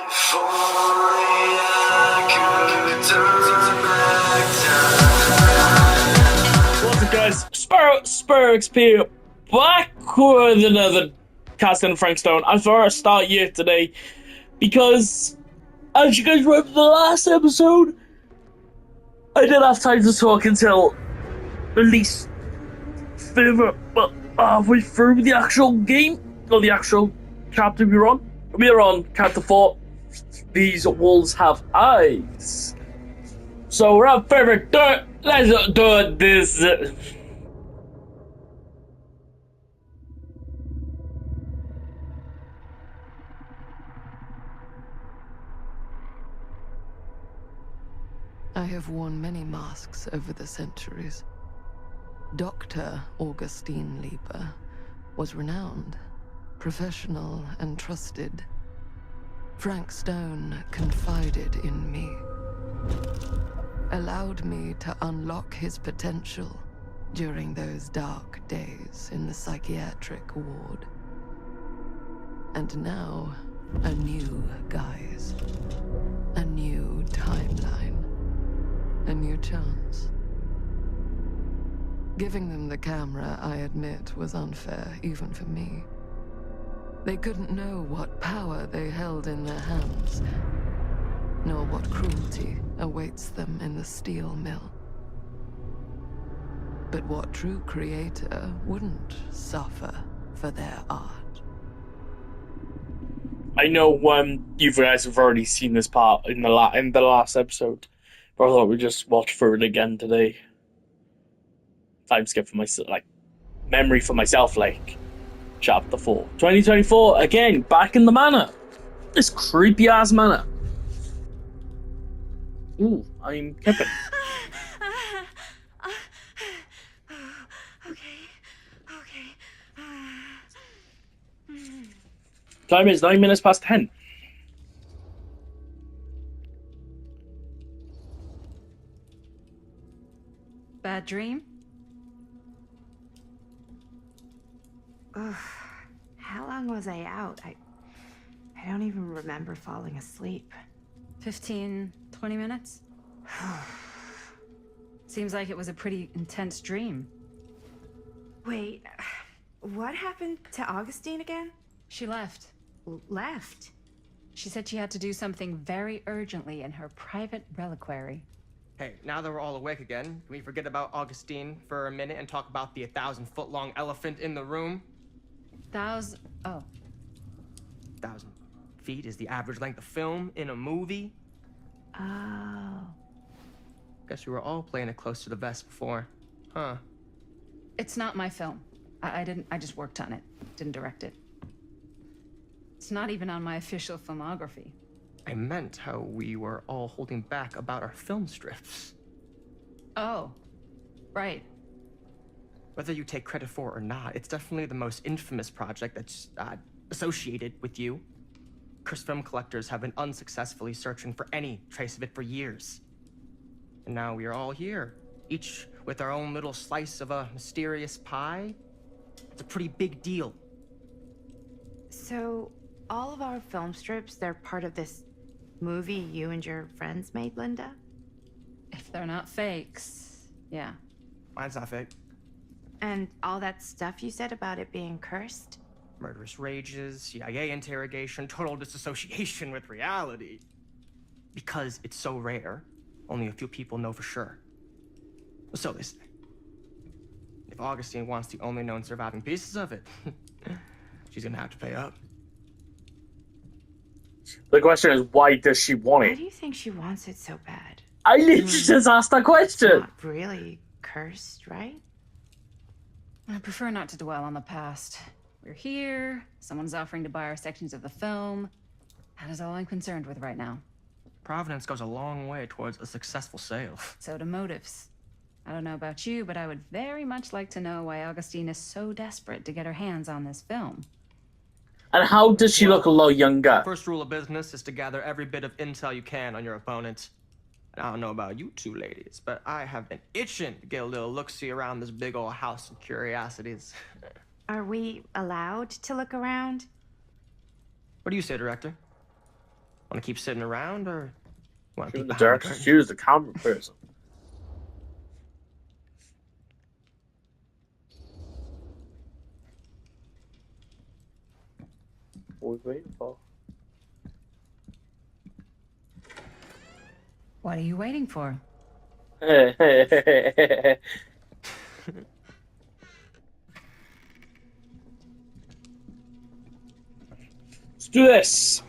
If only I could turn back time. What's up, guys? Spur XP back with another cast in Frank Stone. I thought I'd start here today because, as you guys remember the last episode, I didn't have time to talk until at least halfway through the actual game, or the actual chapter we were on. We are on chapter 4. These wolves have eyes. So without further ado, let's do this. I have worn many masks over the centuries. Dr. Augustine Lieber was renowned, professional, and trusted. Frank Stone confided in me, allowed me to unlock his potential during those dark days in the psychiatric ward. And now, a new guise, a new timeline, a new chance. Giving them the camera, I admit, was unfair, even for me. They couldn't know what power they held in their hands, nor what cruelty awaits them in the steel mill. But what true creator wouldn't suffer for their art? I know you guys have already seen this part in the last episode, but I thought we'd just watch through it again today. Time skip for myself, memory for myself, Chapter 4. 2024, again, back in the manor. This creepy ass manor. Ooh, I'm kipping. Okay. Time is 9 minutes past 10. Bad dream? Ugh. How long was I out? I don't even remember falling asleep. 15, 20 minutes? Seems like it was a pretty intense dream. Wait, what happened to Augustine again? She left. Left? She said she had to do something very urgently in her private reliquary. Hey, now that we're all awake again, can we forget about Augustine for a minute and talk about the 1,000-foot-long elephant in the room? Oh. 1,000 feet is the average length of film in a movie. Oh. Guess we were all playing it close to the vest before, huh? It's not my film. I just worked on it. Didn't direct it. It's not even on my official filmography. I meant how we were all holding back about our film strips. Oh, right. Whether you take credit for it or not, it's definitely the most infamous project that's associated with you. Cursed film collectors have been unsuccessfully searching for any trace of it for years. And now we are all here, each with our own little slice of a mysterious pie. It's a pretty big deal. So, all of our film strips, they're part of this movie you and your friends made, Linda? If they're not fakes, yeah. Mine's not fake. And all that stuff you said about it being cursed? Murderous rages, CIA interrogation, total disassociation with reality. Because it's so rare, only a few people know for sure. So they say. If Augustine wants the only known surviving pieces of it, she's gonna have to pay up. The question is, why does she want Why it? do you think she wants it so bad? I literally just asked that It's question. not really cursed, right? I prefer not to dwell on the past. We're here, someone's offering to buy our sections of the film. That is all I'm concerned with right now. Providence goes a long way towards a successful sale. So do motives. I don't know about you, but I would very much like to know why Augustine is so desperate to get her hands on this film. And how does she look a lot younger? First rule of business is to gather every bit of intel you can on your opponent. And I don't know about you two ladies, but I have been itching to get a little look-see around this big old house of curiosities. Are we allowed to look around? What do you say, Director? Want to keep sitting around, or want to She was peek the behind the director. curtain? She was the camera person. What are we waiting for? What are you waiting for? Let's do this.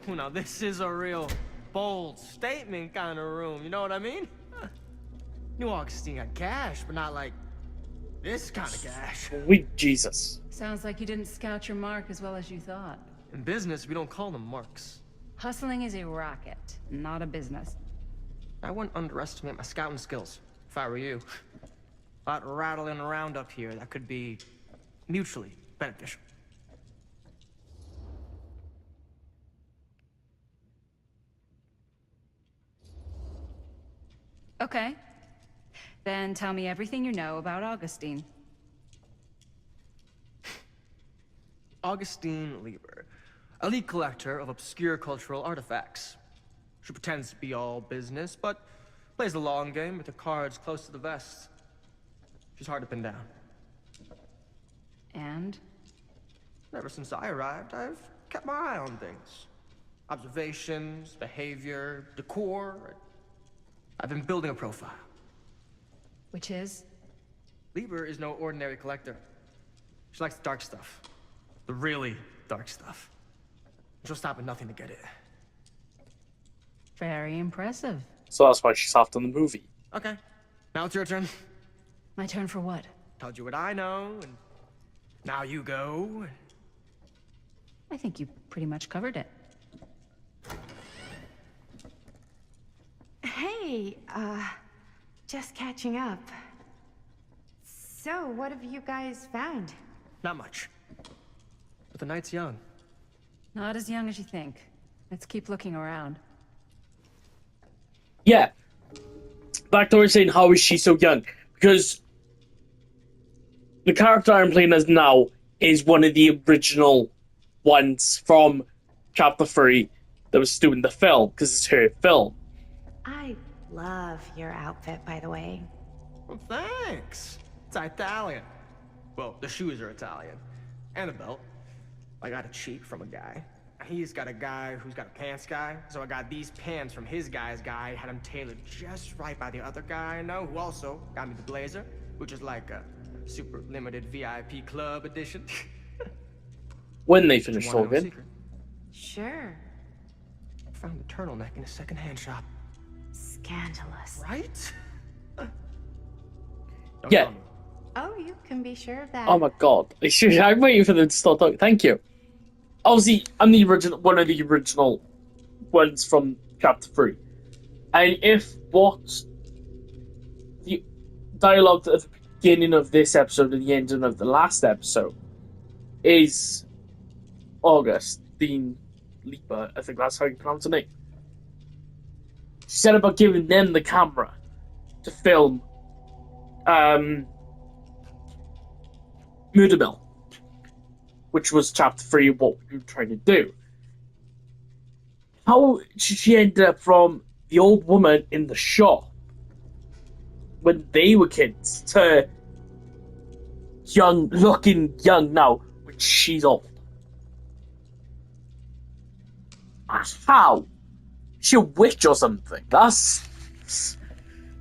Well, now this is a real bold statement kind of room. You know what I mean? New Augustine got cash, but not like this kind of cash. Sweet Jesus. Sounds like you didn't scout your mark as well as you thought. In business, we don't call them marks. Hustling is a racket, not a business. I wouldn't underestimate my scouting skills, if I were you. A lot rattling around up here that could be mutually beneficial. Okay. Then tell me everything you know about Augustine. Augustine Lieber, elite collector of obscure cultural artifacts. She pretends to be all business, but plays the long game with her cards close to the vest. She's hard to pin down. And? Ever since I arrived, I've kept my eye on things. Observations, behavior, decor. I've been building a profile. Which is? Lieber is no ordinary collector. She likes the dark stuff. The really dark stuff. She'll stop at nothing to get it. Very impressive. So that's why she's after the movie. Okay, now it's your turn. My turn for what? Told you what I know, and now you go. I think you pretty much covered it. Hey, just catching up. So, what have you guys found? Not much. But the night's young. Not as young as you think. Let's keep looking around. Yeah. Back to her saying, how is she so young? Because the character I'm playing as now is one of the original ones from Chapter 3 that was doing the film, because it's her film. I love your outfit, by the way. Well, thanks. It's Italian. Well, the shoes are Italian. And the belt. I got it cheap from a guy. He's got a guy who's got a pants guy, so I got these pants from his guy's guy, had them tailored just right by the other guy I know, who also got me the blazer, which is like a super limited VIP club edition. When they finish Wanna know a talking. secret? Sure. Found the turtleneck in a secondhand shop. Scandalous. Right? Don't Yeah. tell me. Oh, you can be sure of that. Oh my god. I'm waiting for them to start talking. Thank you. Obviously, I'm the original, one of the original ones from Chapter 3. And if what the dialogue at the beginning of this episode and the ending of the last episode is Augustine Lieber, I think that's how you pronounce her name. She said about giving them the camera to film Murder Mill, which was Chapter 3 of what we were trying to do. How she ended up from the old woman in the shop when they were kids to looking young now when she's old. How? She a witch or something?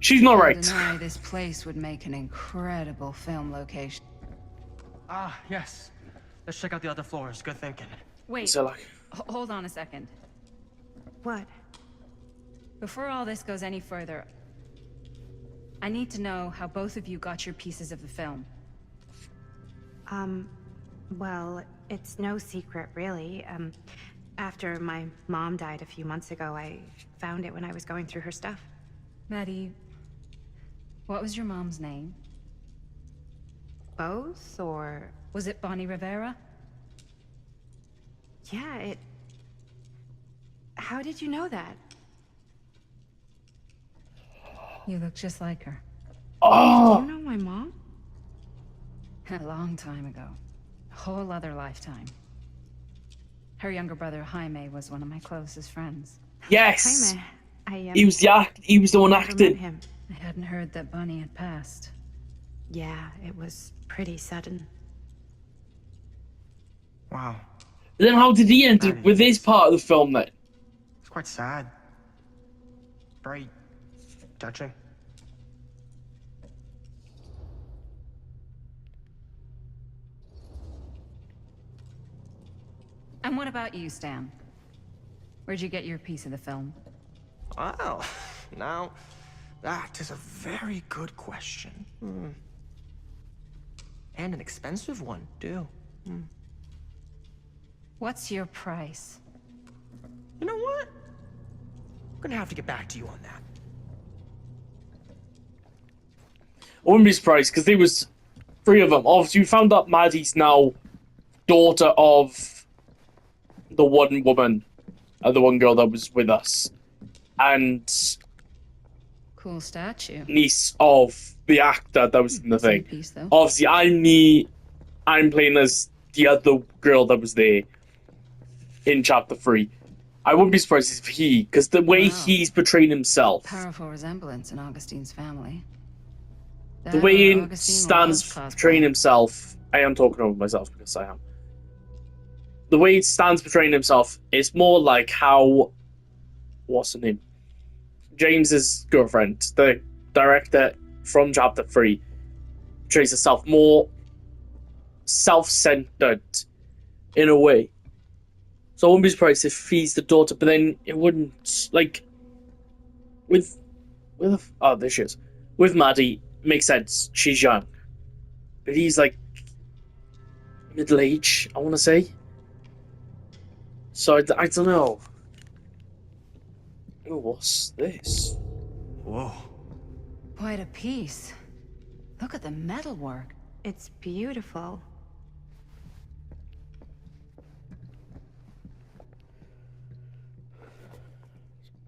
She's not right. Deny this place would make an incredible film location. Ah, yes. Let's check out the other floors. Good thinking. Wait, So like, hold on a second. What? Before all this goes any further, I need to know how both of you got your pieces of the film. Well, it's no secret, really. After my mom died a few months ago, I found it when I was going through her stuff. Maddie, what was your mom's name? Both, or... Was it Bonnie Rivera? Yeah, How did you know that? You look just like her. oh, Do you know my mom? A long time ago. A whole other lifetime. Her younger brother Jaime was one of my closest friends. Yes, Jaime, he was he was the one never met acting. him. I hadn't heard that Bunny had passed. Yeah, it was pretty sudden. Wow. Then how did he end up Maddie, with his part of the film then? it's quite sad. Very touching. And what about you, Stan? Where'd you get your piece of the film? Well, now, that is a very good question. And an expensive one, too. What's your price? You know what? I'm gonna have to get back to you on that. I wouldn't be surprised because there was 3 of them. Obviously, we found out Maddie's now daughter of the one woman, the one girl that was with us, and Cool statue. niece of the actor that was in the Silly thing. piece, though. Obviously, I'm playing as the other girl that was there in chapter 3. I wouldn't be surprised if because the way Wow. he's portraying himself, Powerful resemblance in Augustine's family. the That way or Augustine Stan's loves portraying cosplay. himself, I am talking over myself because I am. The way Stan's portraying himself is more like how, what's her name? James's girlfriend, the director from chapter 3, portrays herself more self-centered in a way. So I wouldn't be surprised if he's the daughter, but then it wouldn't, like, with oh, there she is. With Maddie, it makes sense. She's young. But he's, like, middle-age, I want to say. So I don't know. Oh, what's this? Whoa. Quite a piece. Look at the metalwork. It's beautiful.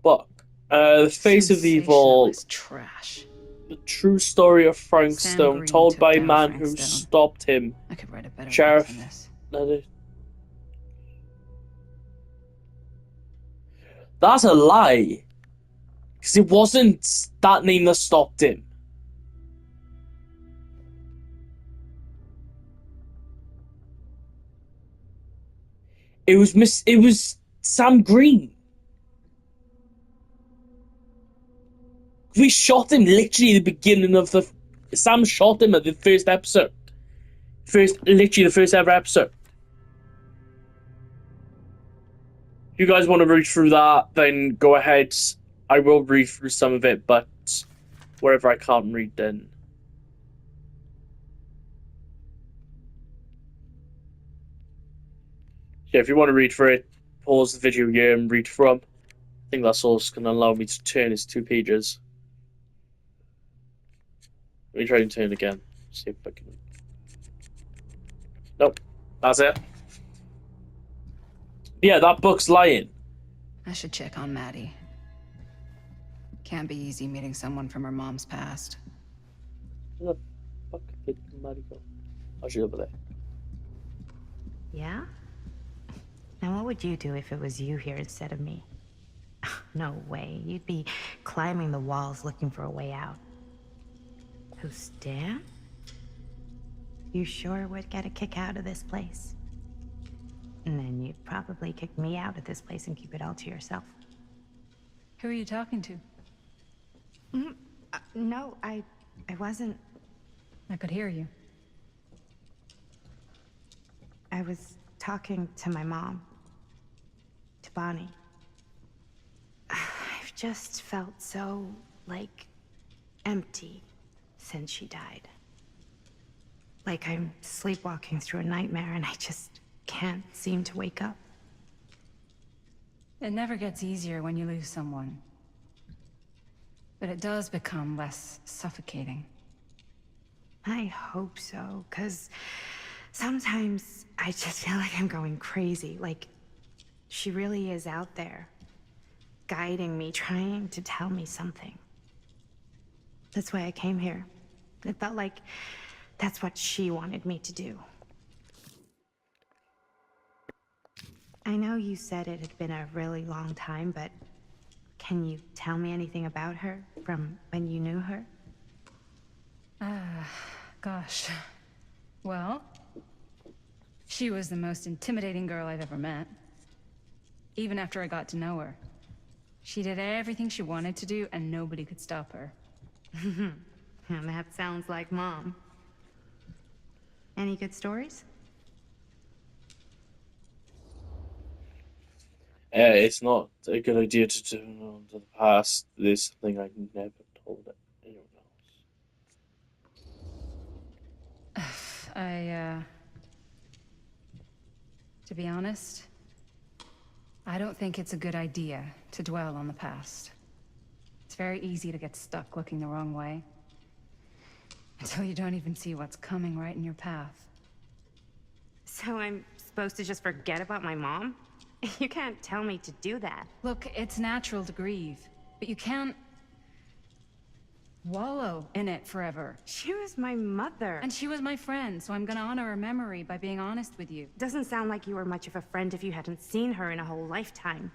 Book. The Face of Evil, Sensationalist trash. the true story of Frank Sam Stone, Green told took by a down man Frank who Stone. stopped him. I could write a better Sheriff. book than this. That's a lie. Because it wasn't that name that stopped him. It was Sam Green. We shot him literally at the beginning of the. Sam shot him at the first episode. Literally the first ever episode. If you guys want to read through that, then go ahead. I will read through some of it, but wherever I can't read, then. Yeah, if you want to read through it, pause the video here and read from. I think that's all it's going to allow me to turn is 2 pages. Let me try and turn again. See if I can. Nope, that's it. Yeah, that book's lying. I should check on Maddie. Can't be easy meeting someone from her mom's past. Where the fuck did Maddie go? Oh, she's over there. Yeah? Now what would you do if it was you here instead of me? No way. You'd be climbing the walls looking for a way out. Who, Stan? You sure would get a kick out of this place. And then you'd probably kick me out of this place and keep it all to yourself. Who are you talking to? No, I wasn't. I could hear you. I was talking to my mom. To Bonnie. I've just felt so, like, empty since she died. Like I'm sleepwalking through a nightmare and I just can't seem to wake up. It never gets easier when you lose someone. But it does become less suffocating. I hope so, because sometimes I just feel like I'm going crazy. Like, she really is out there, guiding me, trying to tell me something. That's why I came here. It felt like that's what she wanted me to do. I know you said it had been a really long time, but can you tell me anything about her from when you knew her? Gosh. Well, she was the most intimidating girl I've ever met. Even after I got to know her. She did everything she wanted to do, and nobody could stop her. That sounds like Mom. Any good stories? It's not a good idea to turn on to the past. There's something I never told anyone else. To be honest, I don't think it's a good idea to dwell on the past. It's very easy to get stuck looking the wrong way. Until you don't even see what's coming right in your path. So I'm supposed to just forget about my mom? You can't tell me to do that. Look, it's natural to grieve, but you can't wallow in it forever. She was my mother. And she was my friend, so I'm gonna honor her memory by being honest with you. Doesn't sound like you were much of a friend if you hadn't seen her in a whole lifetime.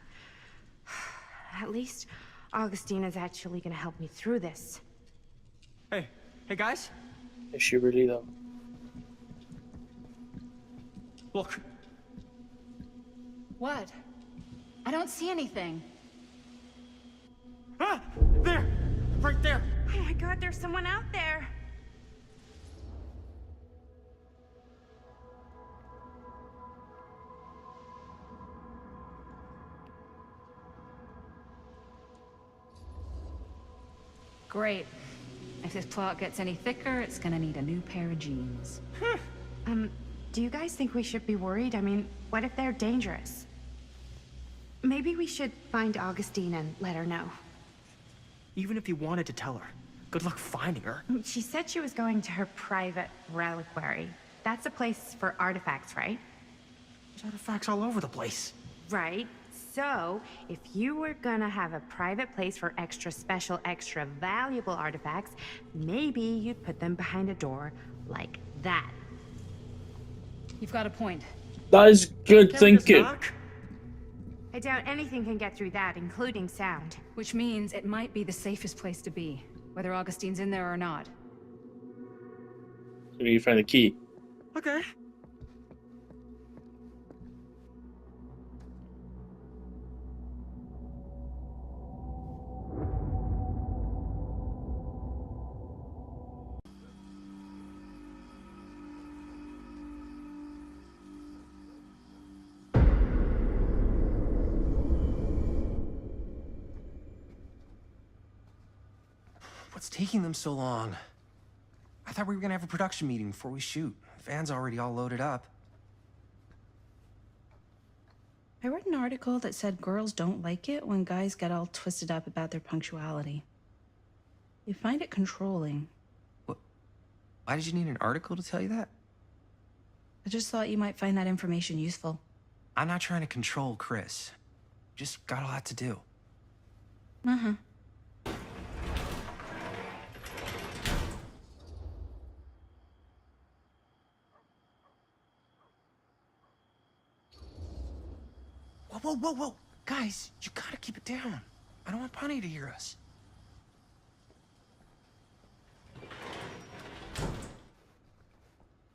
At least Augustine is actually gonna help me through this. Hey guys, Is she really though? look. What? I don't see anything. Ah, there, right there. Oh my god, there's someone out there. Great. If this plot gets any thicker, it's gonna need a new pair of jeans. Do you guys think we should be worried? I mean, what if they're dangerous? Maybe we should find Augustine and let her know. Even if you wanted to tell her, good luck finding her. She said she was going to her private reliquary. That's a place for artifacts, right? There's artifacts all over the place. Right. So, if you were gonna have a private place for extra special, extra valuable artifacts, maybe you'd put them behind a door like that. You've got a point. That is good Can't we just thinking. knock? I doubt anything can get through that, including sound. Which means it might be the safest place to be, whether Augustine's in there or not. So you find the key. Okay. What's taking them so long? I thought we were gonna have a production meeting before we shoot. The van's already all loaded up. I read an article that said girls don't like it when guys get all twisted up about their punctuality. They find it controlling. What? Why did you need an article to tell you that? I just thought you might find that information useful. I'm not trying to control Chris. Just got a lot to do. Uh-huh. Whoa. Guys, you gotta keep it down. I don't want Bunny to hear us.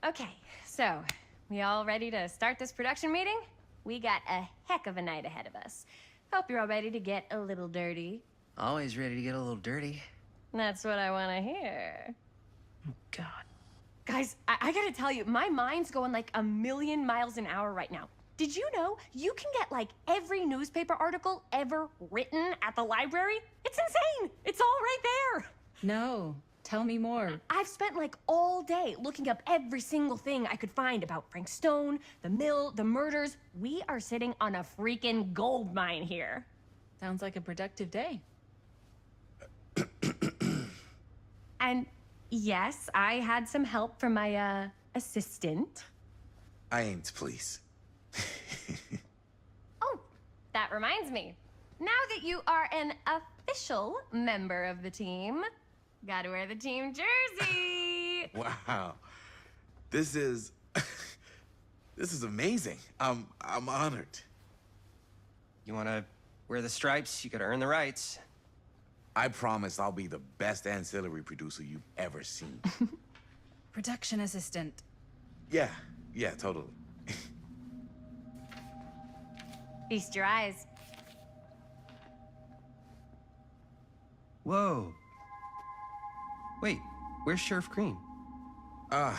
Okay, so we all ready to start this production meeting? We got a heck of a night ahead of us. Hope you're all ready to get a little dirty. Always ready to get a little dirty. That's what I want to hear. Oh, God. Guys, I gotta tell you, my mind's going like a million miles an hour right now. Did you know you can get like every newspaper article ever written at the library? It's insane! It's all right there! No. Tell me more. I've spent like all day looking up every single thing I could find about Frank Stone, the mill, the murders. We are sitting on a freaking gold mine here. Sounds like a productive day. And yes, I had some help from my assistant. I aim to please. Oh, that reminds me. Now that you are an official member of the team, gotta wear the team jersey. Wow. This is this is amazing. I'm honored. You wanna wear the stripes, you gotta earn the rights. I promise I'll be the best ancillary producer you've ever seen. Production assistant. Yeah, totally. Feast your eyes. Whoa. Wait, where's Sheriff Green? Yeah,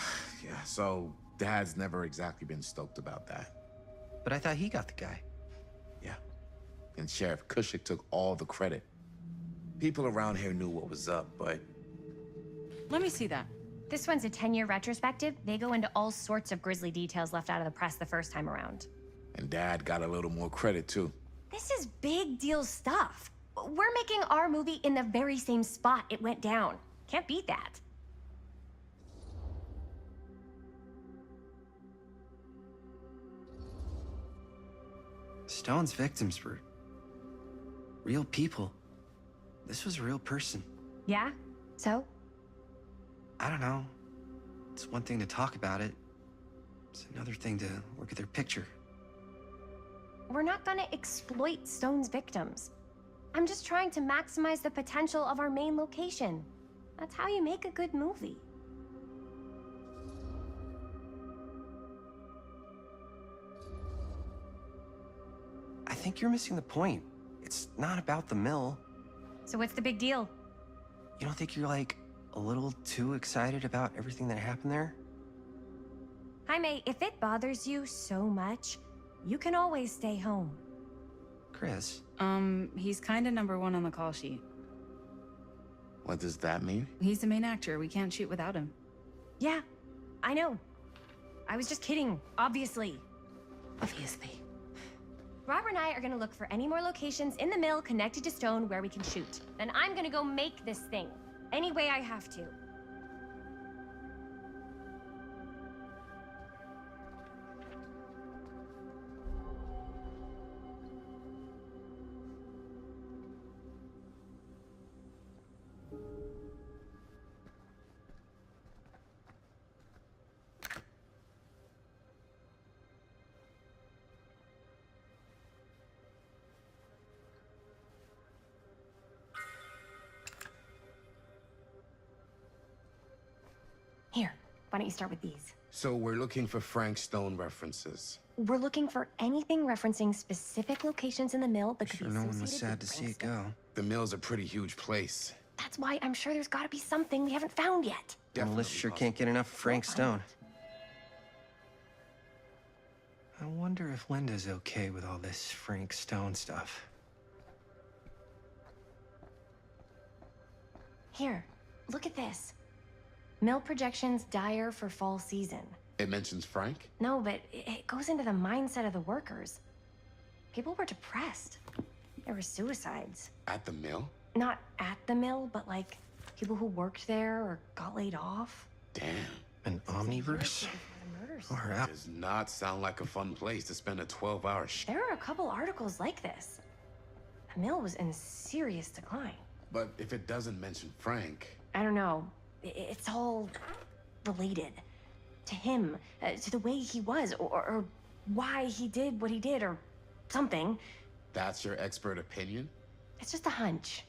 so Dad's never exactly been stoked about that. But I thought he got the guy. Yeah. And Sheriff Cushik took all the credit. People around here knew what was up, but... Let me see that. This one's a 10-year retrospective. They go into all sorts of grisly details left out of the press the first time around. And Dad got a little more credit, too. This is big deal stuff. We're making our movie in the very same spot it went down. Can't beat that. Stone's victims were real people. This was a real person. Yeah? So? I don't know. It's one thing to talk about it. It's another thing to look at their picture. We're not gonna exploit Stone's victims. I'm just trying to maximize the potential of our main location. That's how you make a good movie. I think you're missing the point. It's not about the mill. So what's the big deal? You don't think you're, like, a little too excited about everything that happened there? Jaime, if it bothers you so much, you can always stay home. Chris. He's kinda #1 on the call sheet. What does that mean? He's the main actor. We can't shoot without him. Yeah, I know. I was just kidding, obviously. Obviously. Robert and I are gonna look for any more locations in the mill connected to Stone where we can shoot. Then I'm gonna go make this thing. Any way I have to. Here, why don't you start with these? So we're looking for Frank Stone references. We're looking for anything referencing specific locations in the mill that could Sure, be no associated one was sad to with see it Frank go. The mill's a pretty huge place. That's why I'm sure there's gotta be something we haven't found yet. Melissa sure can't get enough of Frank Stone. I wonder if Linda's okay with all this Frank Stone stuff. Here, look at this. Mill projections dire for fall season. It mentions Frank? No, but it goes into the mindset of the workers. People were depressed. There were suicides. At the mill? Not at the mill, but like people who worked there or got laid off. Damn. An omniverse? Or out. Does not sound like a fun place to spend a 12-hour shift. There are a couple articles like this. The mill was in serious decline. But if it doesn't mention Frank... I don't know. It's all related to him, to the way he was, or why he did what he did, or something. That's your expert opinion? It's just a hunch.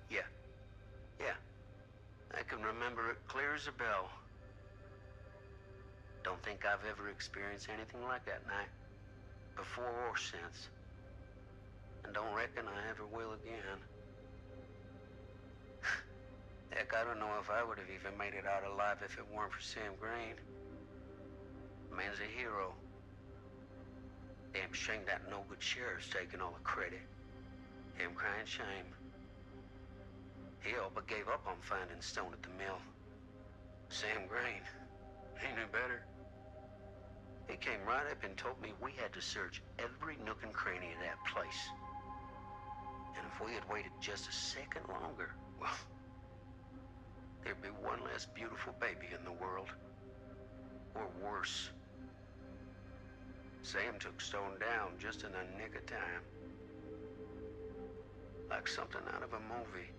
Yeah. I can remember it clear as a bell. Don't think I've ever experienced anything like that night, before or since. And don't reckon I ever will again. Heck, I don't know if I would have even made it out alive if it weren't for Sam Green. Man's a hero. Damn shame that no-good sheriff's taking all the credit. Damn crying shame. He all but gave up on finding Stone at the mill. Sam Green, he knew better. He came right up and told me we had to search every nook and cranny of that place. And if we had waited just a second longer, well, there'd be one less beautiful baby in the world. Or worse. Sam took Stone down just in the nick of time. Like something out of a movie.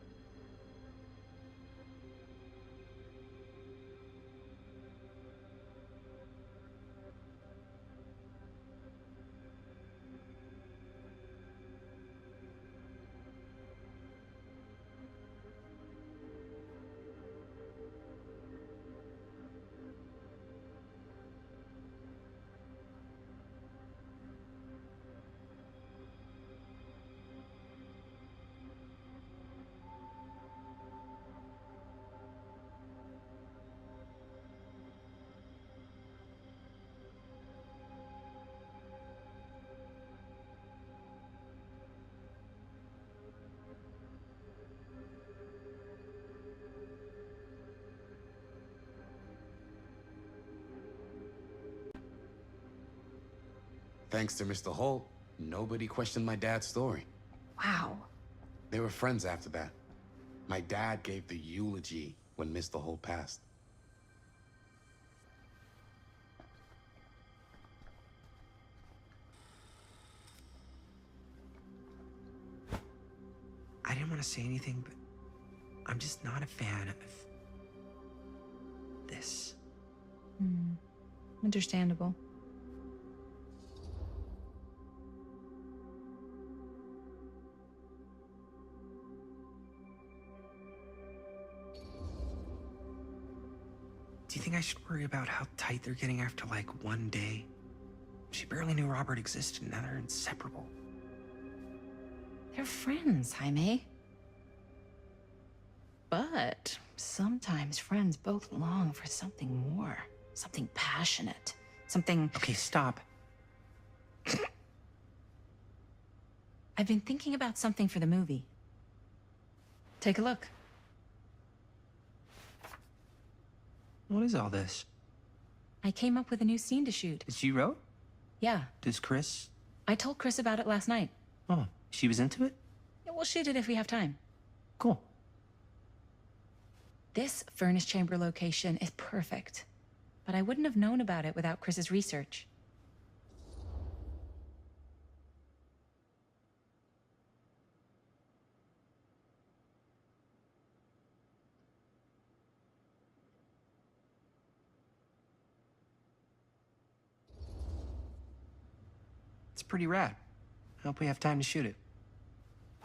thanks to Mr. Holt, nobody questioned my dad's story. Wow. They were friends after that. My dad gave the eulogy when Mr. Holt passed. I didn't want to say anything, but I'm just not a fan of this. Understandable. Do you think I should worry about how tight they're getting after like one day? She barely knew Robert existed, and now they're inseparable. They're friends, Jaime. But sometimes friends both long for something more, something passionate, something. Okay, stop. I've been thinking about something for the movie. Take a look. What is all this? I came up with a new scene to shoot. That you wrote? Yeah, Does Chris? I told Chris about it last night. Oh, she was into it? Yeah, we'll shoot it if we have time. Cool. This furnace chamber location is perfect, but I wouldn't have known about it without Chris's research. It's pretty rad. I hope we have time to shoot it.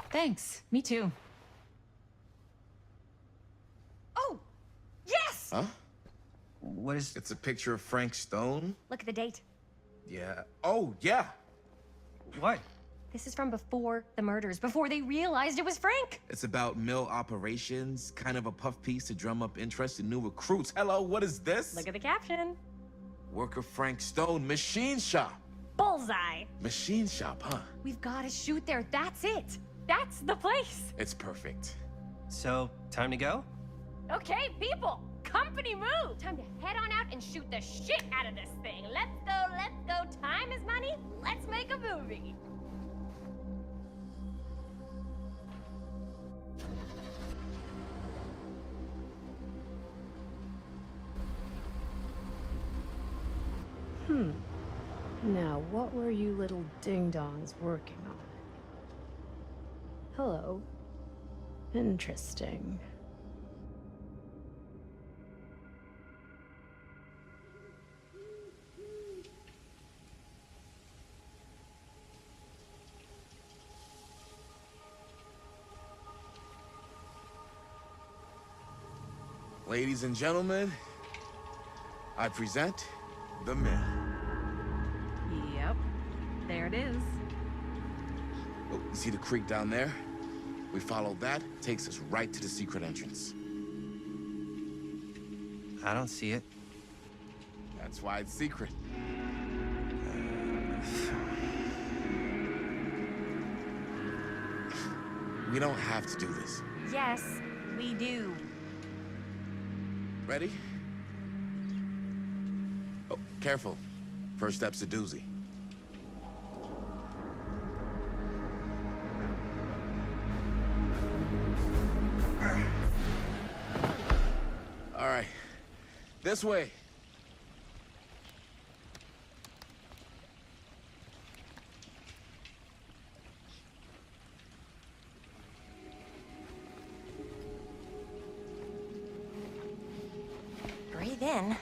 Thanks, me too. Oh, yes! Huh? What is... It's a picture of Frank Stone? Look at the date. Yeah. Oh, yeah. What? This is from before the murders, before they realized it was Frank. It's about mill operations, kind of a puff piece to drum up interest in new recruits. Hello, what is this? Look at the caption. Worker Frank Stone, machine shop. Bullseye. Machine shop, huh? We've got to shoot there. That's it. That's the place. It's perfect. So, time to go? Okay, people. Company move. Time to head on out and shoot the shit out of this thing. Let's go, let's go. Time is money. Let's make a movie. Now, what were you little ding-dongs working on? Hello. Interesting. Ladies and gentlemen, I present the mill. Yep, there it is. Oh, you see the creek down there? We follow that, takes us right to the secret entrance. I don't see it. That's why it's secret. We don't have to do this. Yes, we do. Ready? Oh, careful. First step's a doozy. All right. This way. Breathe in.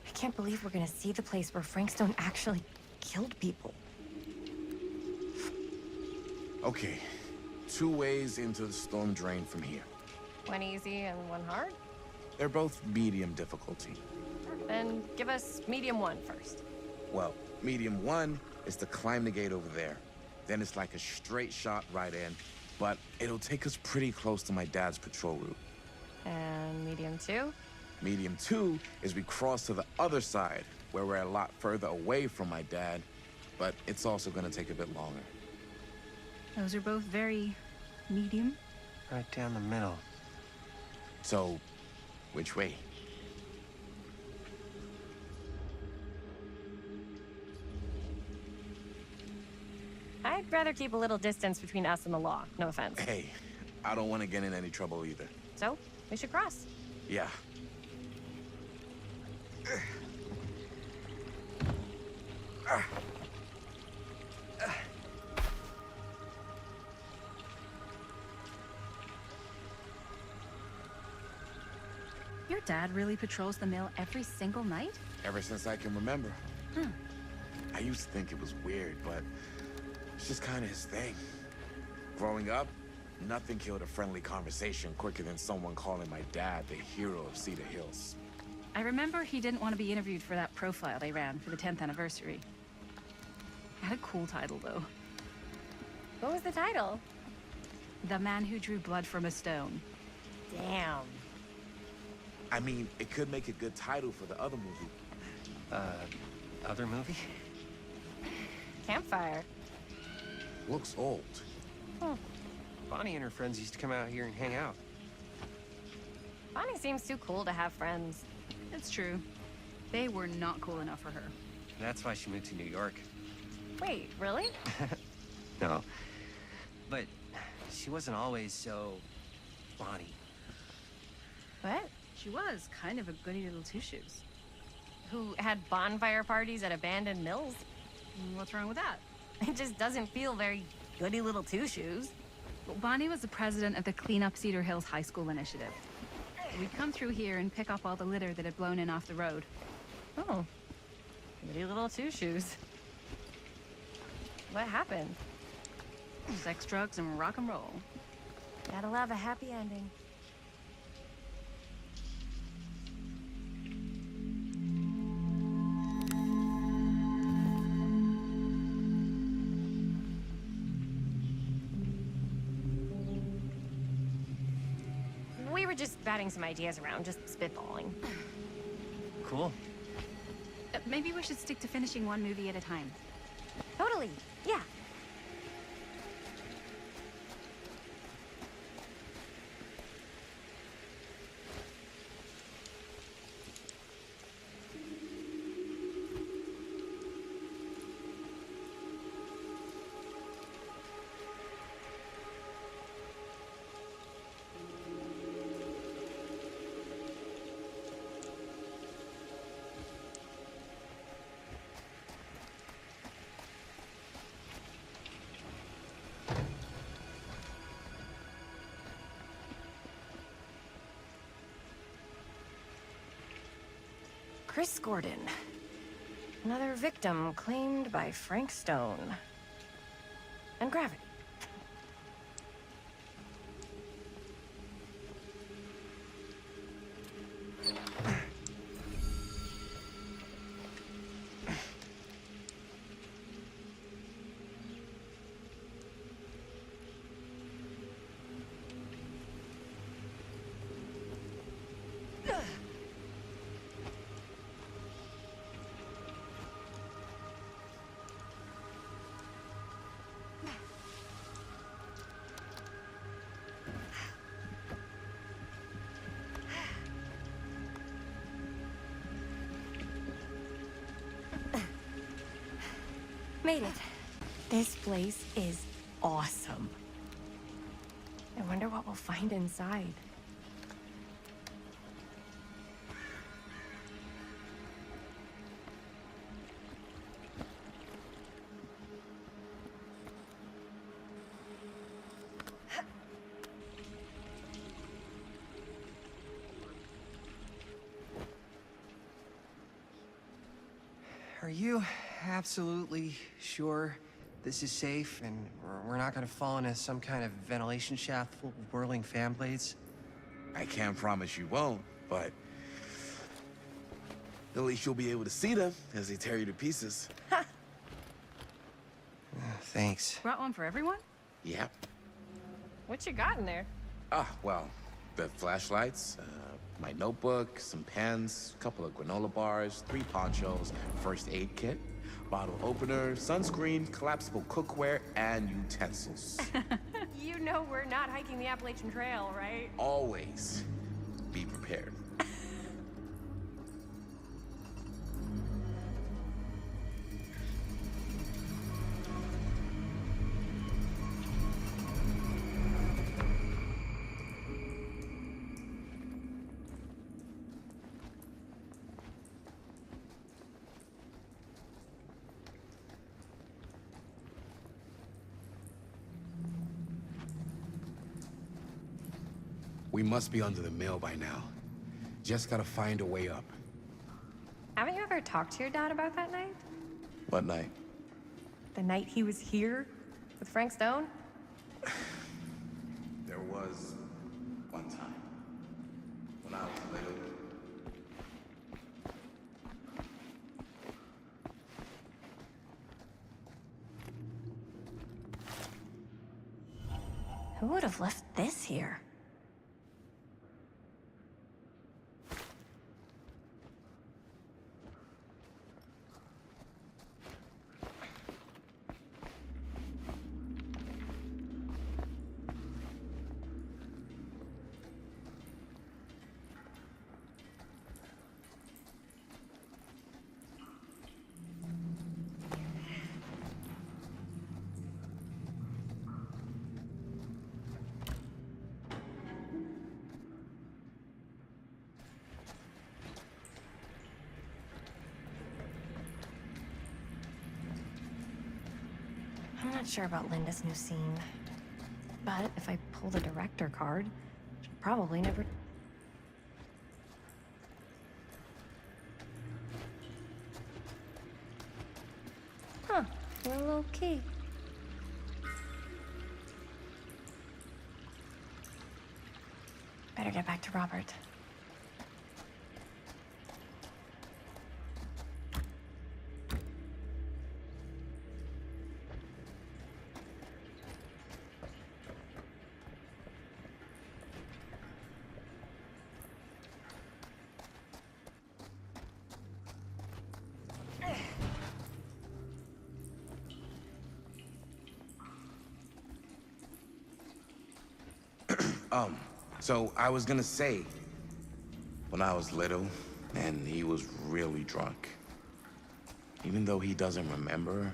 I can't believe we're gonna see the place where Frank Stone actually killed people. Okay. 2 ways into the storm drain from here. One easy and one hard? They're both medium difficulty. Then give us medium one first. Well, medium 1 is to climb the gate over there. Then it's like a straight shot right in, but it'll take us pretty close to my dad's patrol route. And medium two? Medium 2 is we cross to the other side, where we're a lot further away from my dad, but it's also gonna take a bit longer. Those are both very medium. Right down the middle. So, which way? I'd rather keep a little distance between us and the law. No offense. Hey, I don't want to get in any trouble either. So, we should cross. Yeah. Your dad really patrols the mill every single night? Ever since I can remember. Hmm. I used to think it was weird, but it's just kind of his thing. Growing up, nothing killed a friendly conversation quicker than someone calling my dad the hero of Cedar Hills. I remember he didn't want to be interviewed for that profile they ran for the 10th anniversary. Had a cool title, though. What was the title? The Man Who Drew Blood from a Stone. Damn. I mean, it could make a good title for the other movie. Other movie? Campfire. Looks old. Bonnie and her friends used to come out here and hang out. Bonnie seems too cool to have friends. It's true. They were not cool enough for her. That's why she moved to New York. Wait, really? No. But she wasn't always so... Bonnie. What? She was kind of a goody little two-shoes. Who had bonfire parties at abandoned mills? What's wrong with that? It just doesn't feel very goody little two-shoes. Well, Bonnie was the president of the Clean Up Cedar Hills High School initiative. We'd come through here and pick up all the litter that had blown in off the road. Oh. Goody little two-shoes. What happened? Sex, drugs, and rock and roll. Gotta love a happy ending. We were just batting some ideas around, just spitballing. Cool. Maybe we should stick to finishing one movie at a time. Totally, yeah. Chris Gordon. Another victim claimed by Frank Stone. And gravity. Made it. This place is awesome. I wonder what we'll find inside. Are you absolutely sure this is safe and we're not gonna fall into some kind of ventilation shaft full of whirling fan blades? I can't promise you won't, but at least you'll be able to see them as they tear you to pieces. Thanks. Brought one for everyone? Yep. What you got in there? Well, the flashlights, my notebook, some pens, a couple of granola bars, 3 ponchos, first aid kit. Bottle opener, sunscreen, collapsible cookware, and utensils. You know we're not hiking the Appalachian Trail, right? Always be prepared. We must be under the mill by now. Just gotta find a way up. Haven't you ever talked to your dad about that night? What night? The night he was here with Frank Stone? There was one time when I was little. Who would have left this here? I'm not sure about Linda's new scene. But if I pull the director card, she'll probably never... Huh, a little key. Better get back to Robert. So I was gonna say, when I was little, and he was really drunk, even though he doesn't remember,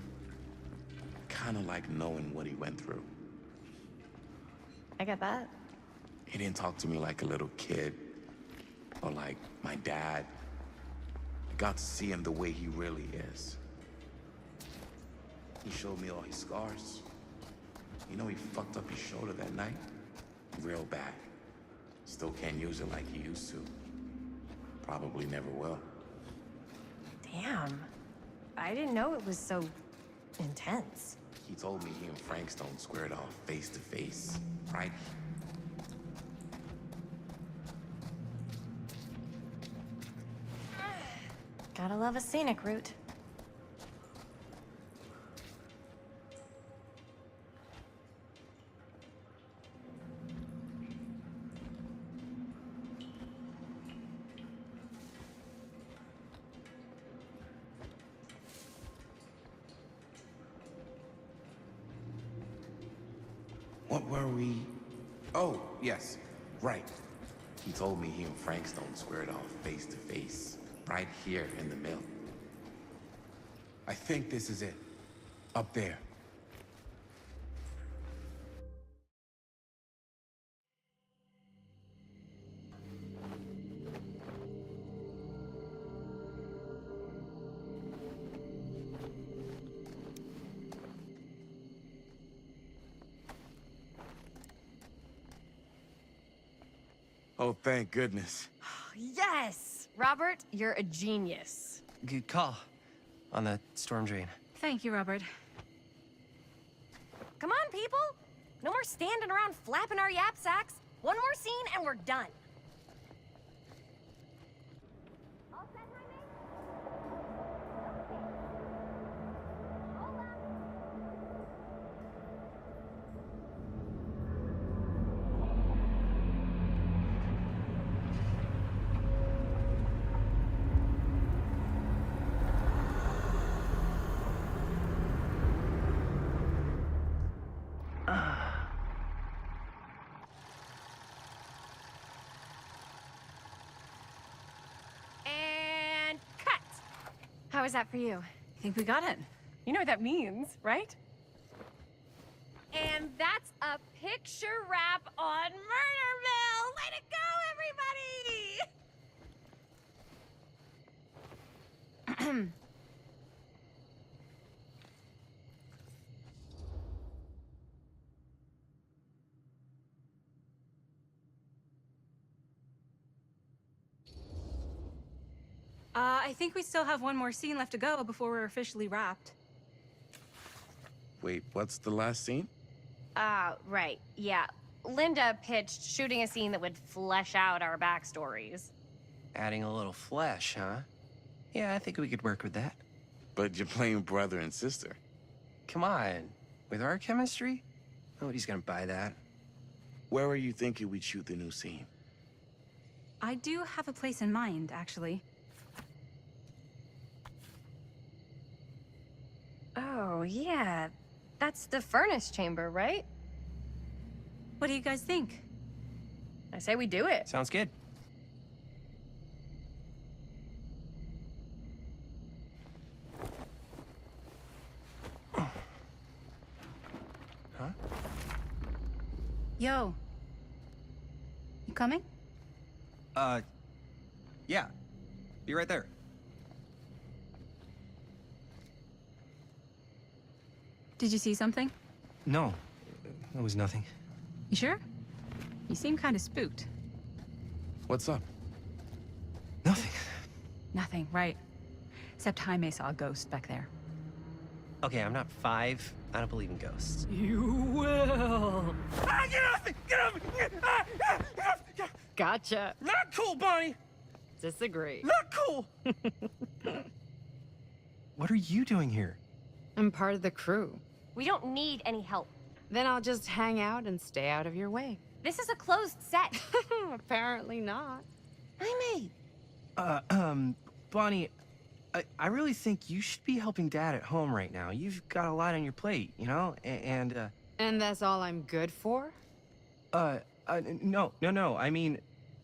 kind of like knowing what he went through. I get that. He didn't talk to me like a little kid, or like my dad. I got to see him the way he really is. He showed me all his scars. You know, he fucked up his shoulder that night. Real bad. Still can't use it like he used to. Probably never will. Damn. I didn't know it was so intense. He told me he and Frank Stone squared off face to face, right? Gotta love a scenic route. What were we? Oh, yes, right. He told me he and Frank Stone squared off face to face, right here in the mill. I think this is it. Up there. Oh, thank goodness. Yes! Robert, you're a genius. Good call on the storm drain. Thank you, Robert. Come on, people! No more standing around flapping our yap sacks. One more scene and we're done. How is that for you? I think we got it. You know what that means, right? And that's a picture wrap on Murderville! Way to go, everybody! I think we still have one more scene left to go before we're officially wrapped. Wait, what's the last scene? Right, yeah. Linda pitched shooting a scene that would flesh out our backstories. Adding a little flesh, huh? Yeah, I think we could work with that. But you're playing brother and sister. Come on. With our chemistry? Nobody's gonna buy that. Where are you thinking we'd shoot the new scene? I do have a place in mind, actually. Oh, yeah. That's the furnace chamber, right? What do you guys think? I say we do it. Sounds good. Huh? Yo. You coming? Yeah. Be right there. Did you see something? No. It was nothing. You sure? You seem kind of spooked. What's up? Nothing. Nothing, right. Except Jaime saw a ghost back there. Okay, I'm not 5. I don't believe in ghosts. You will. Ah, get off me! Get off me! Ah, ah, get off! Get off. Gotcha. Not cool, Bonnie! Disagree. Not cool! What are you doing here? I'm part of the crew. We don't need any help. Then I'll just hang out and stay out of your way. This is a closed set. Apparently not. Jaime! Bonnie, I really think you should be helping Dad at home right now. You've got a lot on your plate, you know? And that's all I'm good for? no. I mean,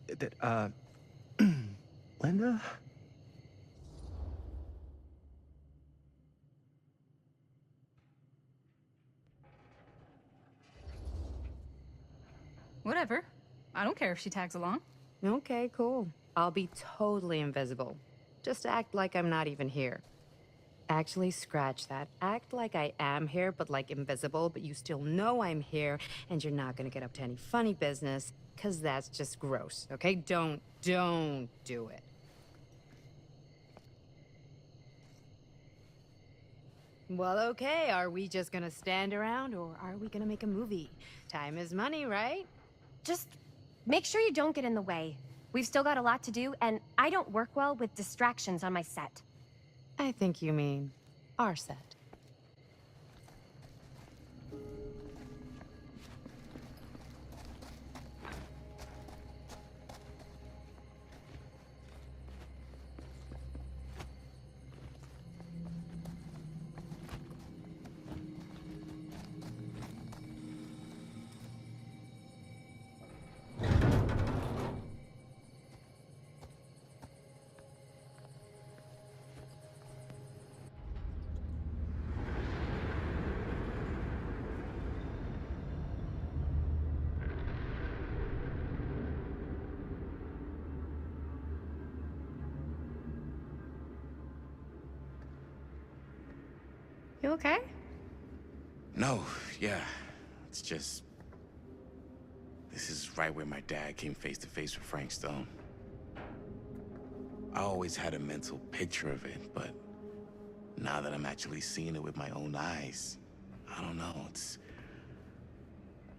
that, Linda? Whatever. I don't care if she tags along. Okay, cool. I'll be totally invisible. Just act like I'm not even here. Actually, scratch that. Act like I am here, but like invisible, but you still know I'm here, and you're not gonna get up to any funny business, because that's just gross, okay? Don't do it. Well, okay, are we just gonna stand around, or are we gonna make a movie? Time is money, right? Just make sure you don't get in the way. We've still got a lot to do, and I don't work well with distractions on my set. I think you mean our set. You okay? No, yeah. It's just... This is right where my dad came face to face with Frank Stone. I always had a mental picture of it, but now that I'm actually seeing it with my own eyes, I don't know, it's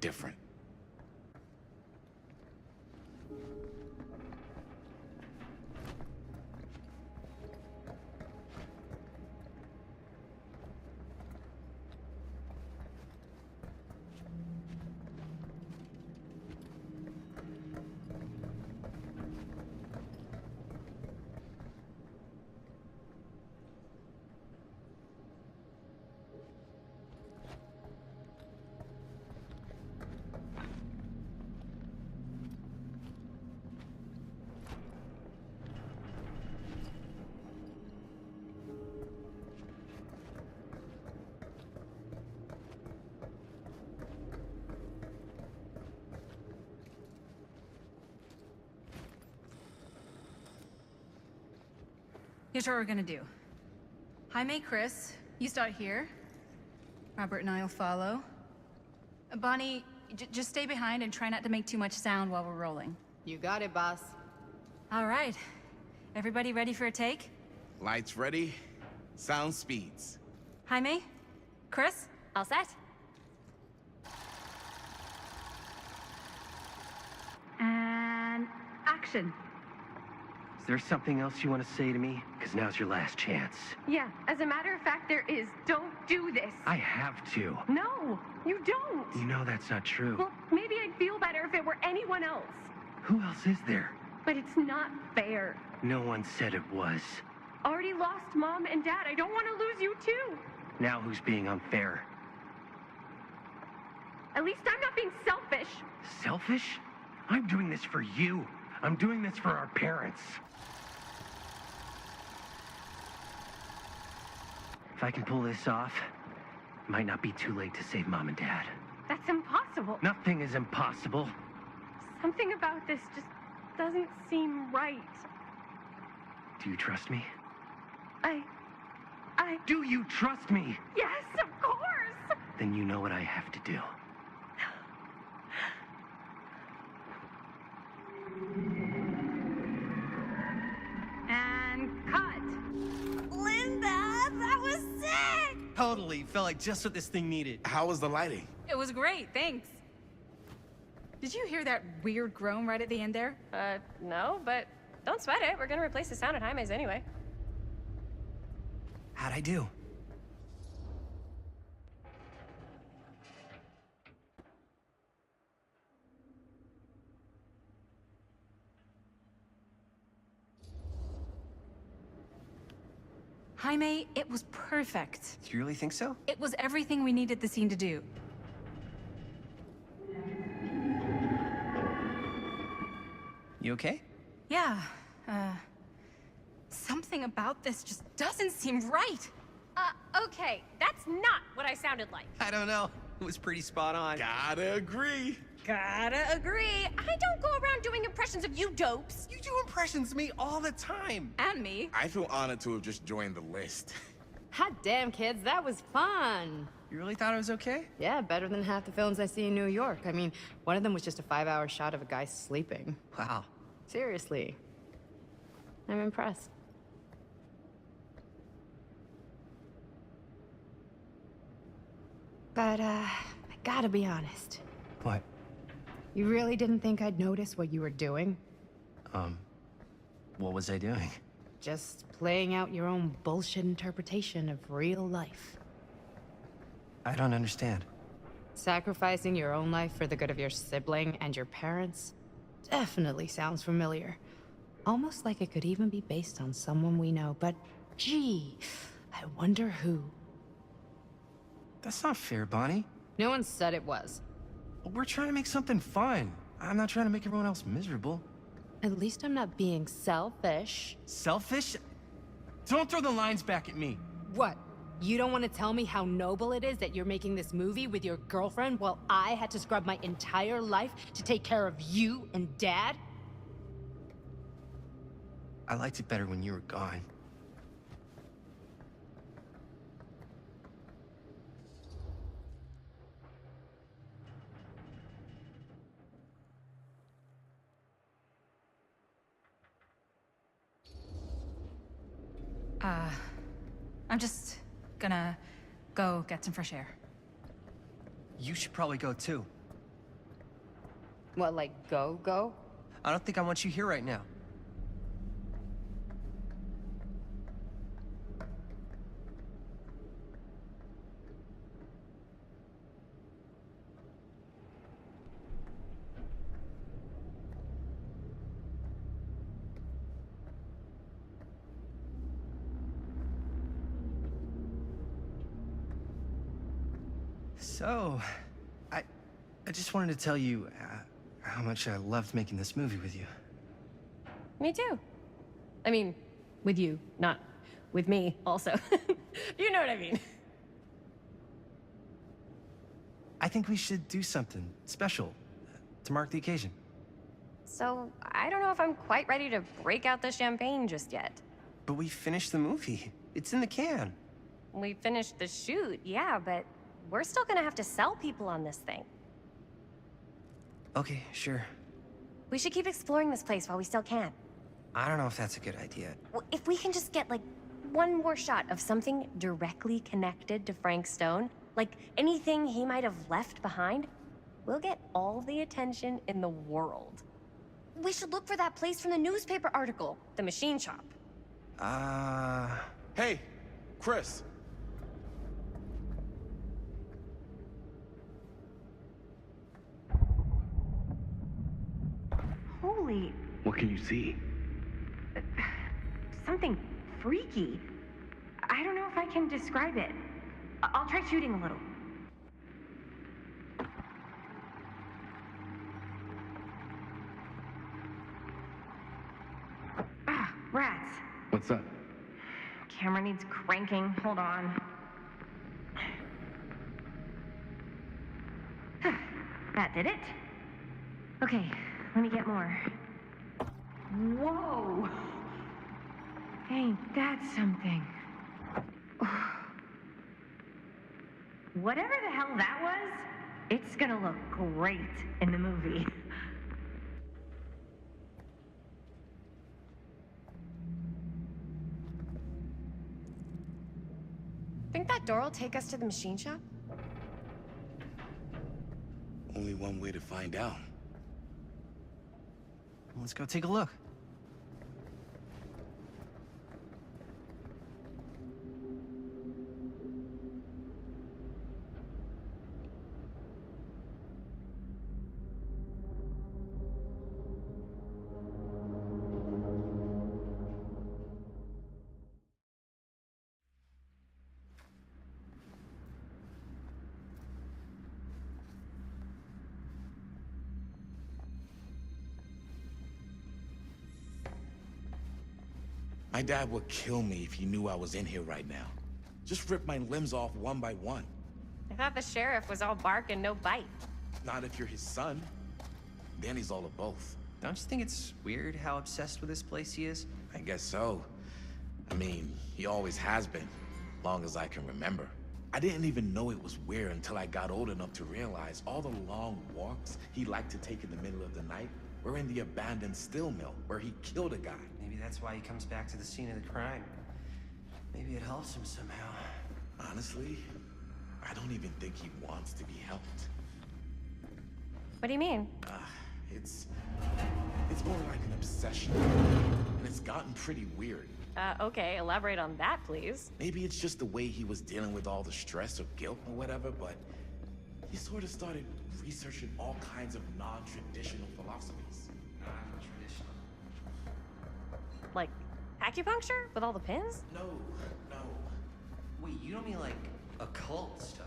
different. Here's what we're gonna do. Jaime, Chris, you start here. Robert and I will follow. Bonnie, just stay behind and try not to make too much sound while we're rolling. You got it, boss. All right. Everybody ready for a take? Lights ready, sound speeds. Jaime? Chris? All set? And action. Is there something else you want to say to me? Because now's your last chance. Yeah, as a matter of fact, there is. Don't do this. I have to. No, you don't. You know that's not true. Well, maybe I'd feel better if it were anyone else. Who else is there? But it's not fair. No one said it was. Already lost Mom and Dad. I don't want to lose you too. Now who's being unfair? At least I'm not being selfish. Selfish? I'm doing this for you. I'm doing this for our parents. If I can pull this off, it might not be too late to save Mom and Dad. That's impossible. Nothing is impossible. Something about this just doesn't seem right. Do you trust me? Do you trust me? Yes, of course! Then you know what I have to do. And cut. Linda, that was sick! Totally. Felt like just what this thing needed. How was the lighting? It was great, thanks. Did you hear that weird groan right at the end there? No, but don't sweat it. We're gonna replace the sound at Jaime's anyway. How'd I do? Jaime, it was perfect. Do you really think so? It was everything we needed the scene to do. You okay? Yeah, something about this just doesn't seem right. Okay, that's not what I sounded like. I don't know. It was pretty spot on. Gotta agree. Gotta agree. I don't go around doing impressions of you dopes. You do impressions of me all the time. And me. I feel honored to have just joined the list. Hot damn, kids, that was fun. You really thought it was okay? Yeah, better than half the films I see in New York. I mean, one of them was just a 5-hour shot of a guy sleeping. Wow. Seriously. I'm impressed. But, I gotta be honest. What? You really didn't think I'd notice what you were doing? What was I doing? Just playing out your own bullshit interpretation of real life. I don't understand. Sacrificing your own life for the good of your sibling and your parents definitely sounds familiar. Almost like it could even be based on someone we know, but gee, I wonder who. That's not fair, Bonnie. No one said it was. We're trying to make something fun. I'm not trying to make everyone else miserable. At least I'm not being selfish. Selfish? Don't throw the lines back at me. What? You don't want to tell me how noble it is that you're making this movie with your girlfriend while I had to scrub my entire life to take care of you and Dad? I liked it better when you were gone. I'm just gonna go get some fresh air. You should probably go too. What, like go? I don't think I want you here right now. So, I just wanted to tell you how much I loved making this movie with you. Me too. I mean, with you, not with me, also. You know what I mean. I think we should do something special to mark the occasion. So, I don't know if I'm quite ready to break out the champagne just yet. But we finished the movie. It's in the can. We finished the shoot, yeah, but we're still gonna have to sell people on this thing. Okay, sure. We should keep exploring this place while we still can. I don't know if that's a good idea. If we can just get, like, one more shot of something directly connected to Frank Stone, like anything he might have left behind, we'll get all the attention in the world. We should look for that place from the newspaper article, the machine shop. Hey, Chris. Holy... What can you see? something freaky. I don't know if I can describe it. I'll try shooting a little. Ah, rats. What's up? Camera needs cranking. Hold on. That did it. Okay, let me get more. Whoa! Ain't that something? Whatever the hell that was, it's gonna look great in the movie. Think that door will take us to the machine shop? Only one way to find out. Let's go take a look. My dad would kill me if he knew I was in here right now. Just rip my limbs off one by one. I thought the sheriff was all bark and no bite. Not if you're his son. Then he's all of both. Don't you think it's weird how obsessed with this place he is? I guess so. I mean, he always has been, long as I can remember. I didn't even know it was weird until I got old enough to realize all the long walks he liked to take in the middle of the night were in the abandoned steel mill where he killed a guy. Maybe that's why he comes back to the scene of the crime. Maybe it helps him somehow. Honestly, I don't even think he wants to be helped. What do you mean? It's more like an obsession. And it's gotten pretty weird. Okay, elaborate on that, please. Maybe it's just the way he was dealing with all the stress or guilt or whatever, but he sort of started researching all kinds of non-traditional philosophies. Non-traditional? Like acupuncture with all the pins? No. Wait, you don't mean like occult stuff?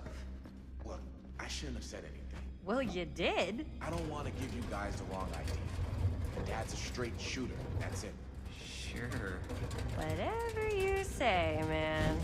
Look, I shouldn't have said anything. Well, you did. I don't want to give you guys the wrong idea. Dad's a straight shooter, that's it. Sure. Whatever you say, man.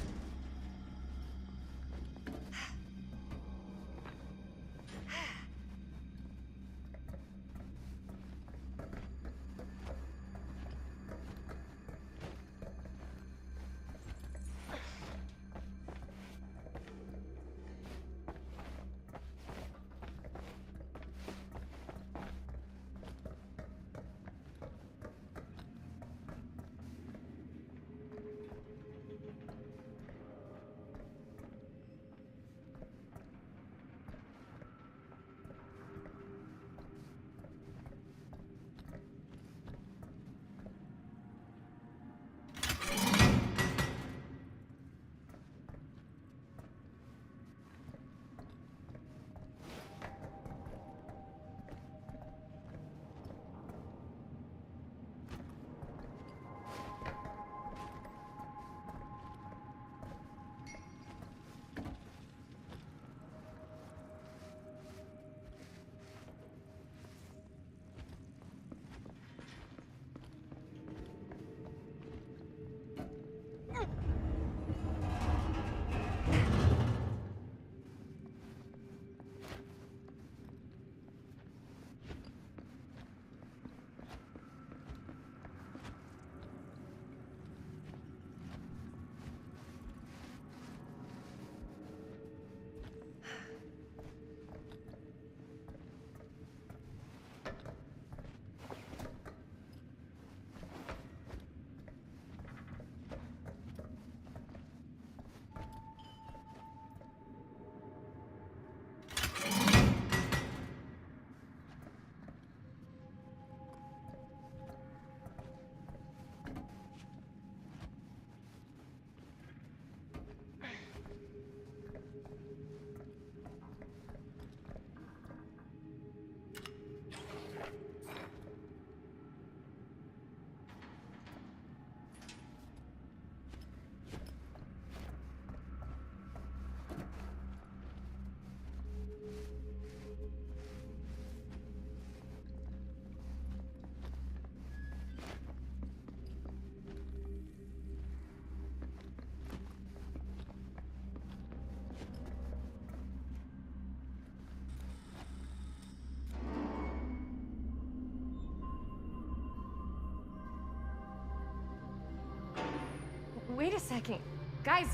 wait a second. Guys,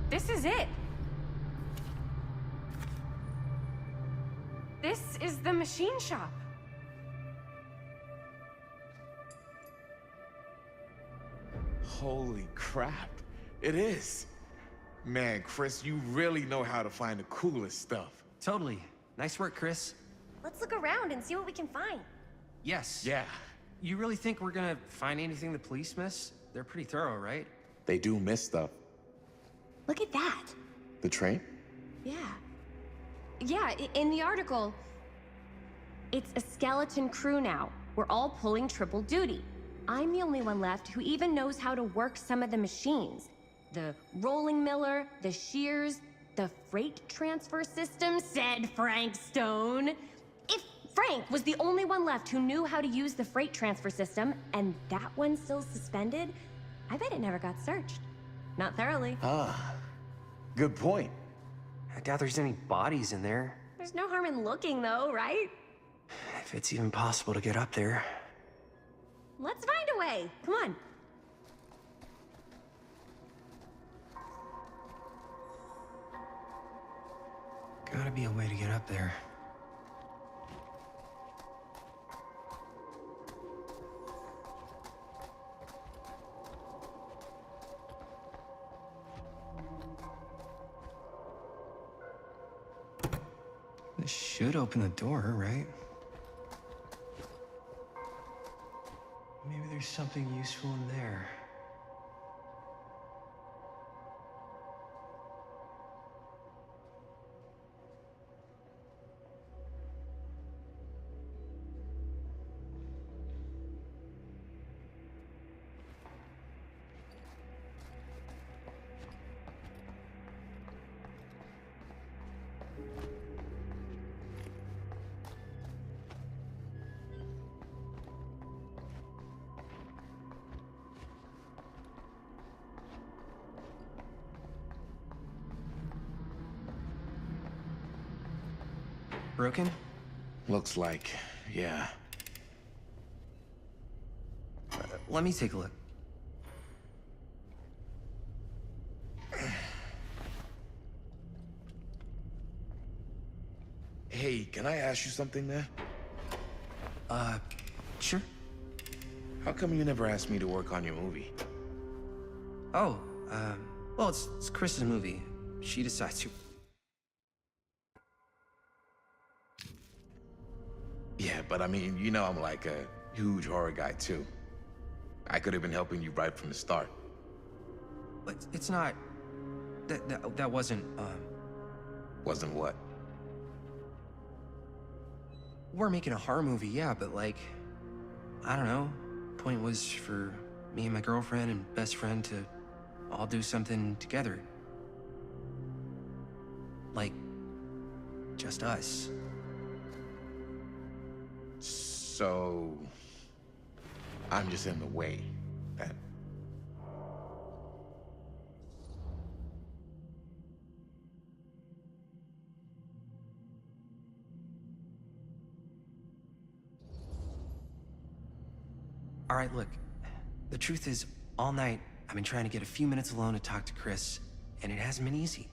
this is it. This is the machine shop. Holy crap. It is. Man, Chris, you really know how to find the coolest stuff. Totally. Nice work, Chris. Let's look around and see what we can find. Yes. Yeah. You really think we're gonna find anything the police miss? They're pretty thorough, right? They do miss stuff. Look at that. The train? Yeah. Yeah, in the article, it's a skeleton crew now. We're all pulling triple duty. I'm the only one left who even knows how to work some of the machines. The rolling miller, the shears, the freight transfer system, said Frank Stone. If Frank was the only one left who knew how to use the freight transfer system, and that one's still suspended, I bet it never got searched. Not thoroughly. Ah, good point. I doubt there's any bodies in there. There's no harm in looking, though, right? If it's even possible to get up there. Let's find a way. Come on. Gotta be a way to get up there. This should open the door, right? Maybe there's something useful in there. Broken? Looks like, yeah. Let me take a look. Hey, can I ask you something, man? Sure. How come you never asked me to work on your movie? Oh, well, it's Chris's movie. She decides to. Yeah, but I mean, you know I'm like a huge horror guy, too. I could have been helping you right from the start. It's not... That wasn't, Wasn't what? We're making a horror movie, yeah, but like... I don't know. Point was for me and my girlfriend and best friend to all do something together. Like... just us. So... I'm just in the way, then. All right, look. The truth is, all night, I've been trying to get a few minutes alone to talk to Chris, and it hasn't been easy.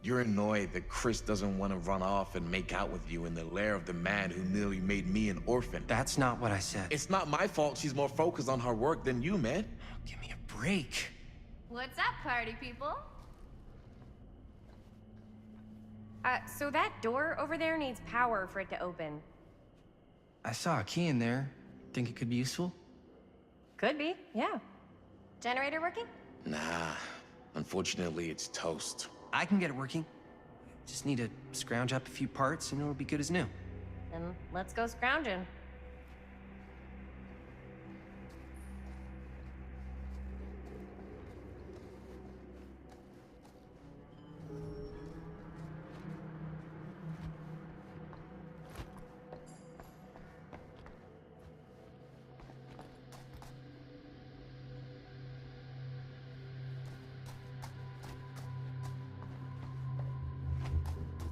You're annoyed that Chris doesn't want to run off and make out with you in the lair of the man who nearly made me an orphan. That's not what I said. It's not my fault she's more focused on her work than you, man. Give me a break. What's up, party people? So that door over there needs power for it to open. I saw a key in there. Think it could be useful? Could be, yeah. Generator working? Nah, unfortunately it's toast. I can get it working. Just need to scrounge up a few parts and it'll be good as new. Then let's go scrounging.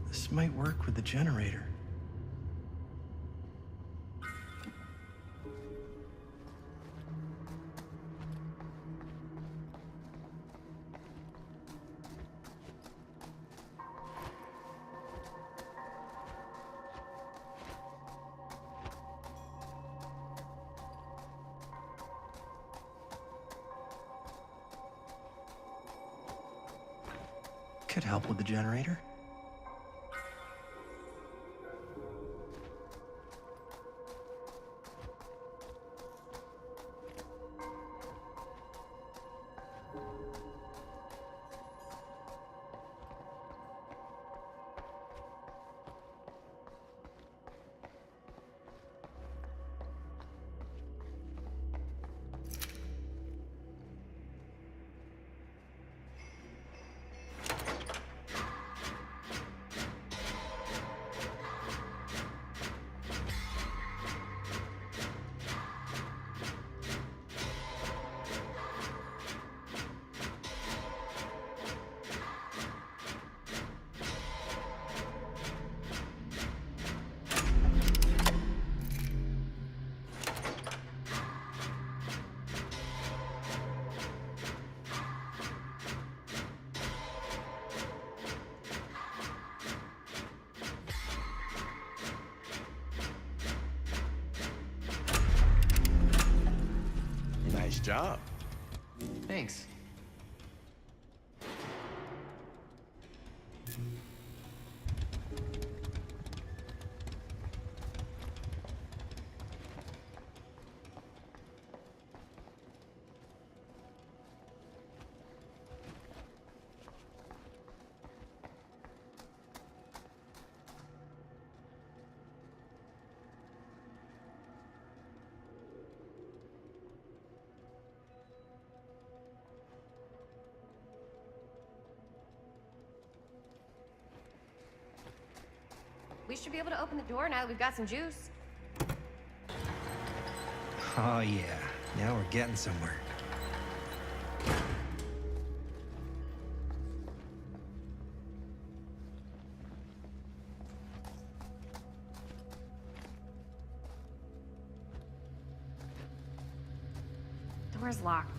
This might work with the generator. Could help with the generator. Nice job. Thanks. We should be able to open the door now that we've got some juice. Oh, yeah. Now we're getting somewhere. Door's locked.